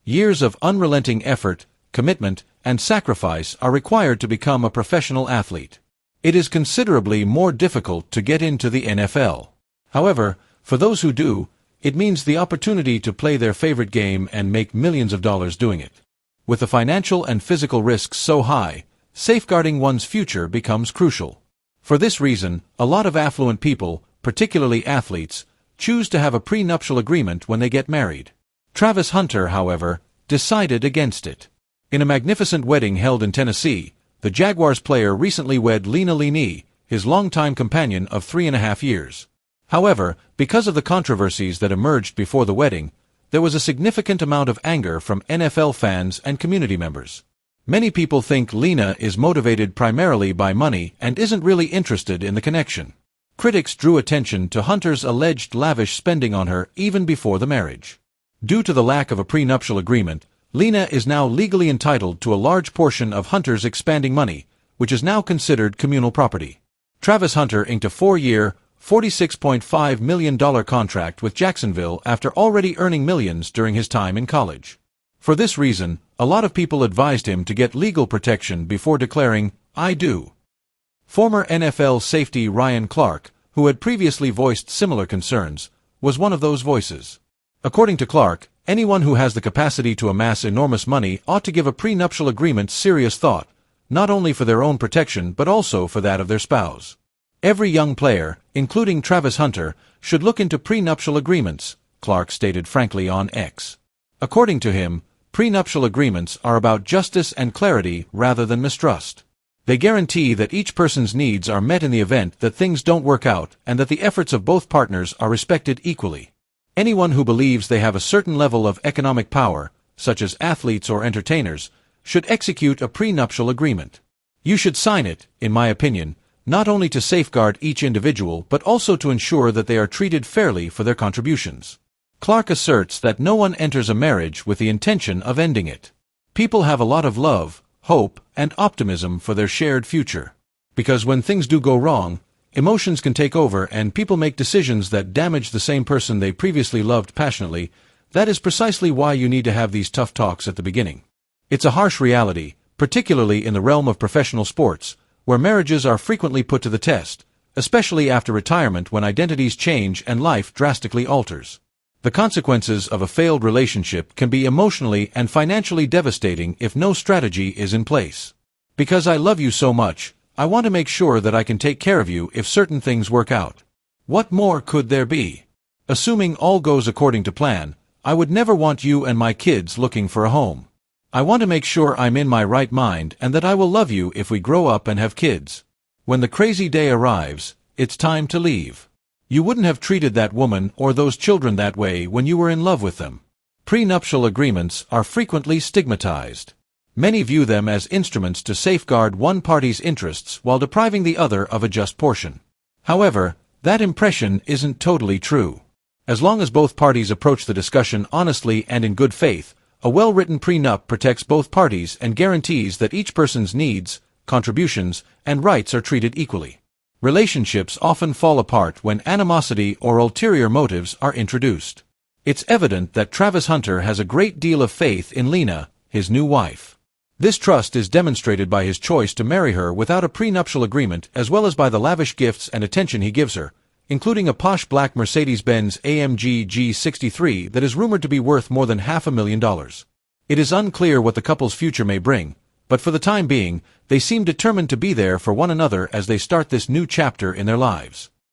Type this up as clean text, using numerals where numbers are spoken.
Years of unrelenting effort, commitment, and sacrifice are required to become a professional athlete. It is considerably more difficult to get into the NFL. However, for those who do, it means the opportunity to play their favorite game and make millions of dollars doing it. With the financial and physical risks so high, safeguarding one's future becomes crucial. For this reason, a lot of affluent people, particularly athletes, choose to have a prenuptial agreement when they get married. Travis Hunter, however, decided against it. In a magnificent wedding held in Tennessee, the Jaguars player recently wed Leanna Lenee, his longtime companion of 3.5 years. However, because of the controversies that emerged before the wedding, there was a significant amount of anger from NFL fans and community members. Many people think Leanna is motivated primarily by money and isn't really interested in the connection. Critics drew attention to Hunter's alleged lavish spending on her even before the marriage. Due to the lack of a prenuptial agreement, Leanna is now legally entitled to a large portion of Hunter's expanding money, which is now considered communal property. Travis Hunter inked a 4-year, $46.5 million contract with Jacksonville after already earning millions during his time in college. For this reason, a lot of people advised him to get legal protection before declaring, "I do." Former NFL safety Ryan Clark, who had previously voiced similar concerns, was one of those voices. According to Clark, anyone who has the capacity to amass enormous money ought to give a prenuptial agreement serious thought, not only for their own protection but also for that of their spouse. Every young player, including Travis Hunter, should look into prenuptial agreements, Clark stated frankly on X. According to him, prenuptial agreements are about justice and clarity rather than mistrust. They guarantee that each person's needs are met in the event that things don't work out and that the efforts of both partners are respected equally. Anyone who believes they have a certain level of economic power, such as athletes or entertainers, should execute a prenuptial agreement. You should sign it, in my opinion, not only to safeguard each individual but also to ensure that they are treated fairly for their contributions. Clark asserts that no one enters a marriage with the intention of ending it. People have a lot of love, hope, and optimism for their shared future. Because when things do go wrong, emotions can take over and people make decisions that damage the same person they previously loved passionately. That is precisely why you need to have these tough talks at the beginning. It's a harsh reality, particularly in the realm of professional sports, where marriages are frequently put to the test, especially after retirement when identities change and life drastically alters. The consequences of a failed relationship can be emotionally and financially devastating if no strategy is in place. Because I love you so much, I want to make sure that I can take care of you if certain things work out. What more could there be? Assuming all goes according to plan, I would never want you and my kids looking for a home. I want to make sure I'm in my right mind and that I will love you if we grow up and have kids. When the crazy day arrives, it's time to leave. You wouldn't have treated that woman or those children that way when you were in love with them. Prenuptial agreements are frequently stigmatized. Many view them as instruments to safeguard one party's interests while depriving the other of a just portion. However, that impression isn't totally true. As long as both parties approach the discussion honestly and in good faith, a well-written prenup protects both parties and guarantees that each person's needs, contributions, and rights are treated equally. Relationships often fall apart when animosity or ulterior motives are introduced. It's evident that Travis Hunter has a great deal of faith in Leanna, his new wife. This trust is demonstrated by his choice to marry her without a prenuptial agreement as well as by the lavish gifts and attention he gives her, including a posh black Mercedes-Benz AMG G63 that is rumored to be worth more than $500,000. It is unclear what the couple's future may bring, but for the time being, they seem determined to be there for one another as they start this new chapter in their lives.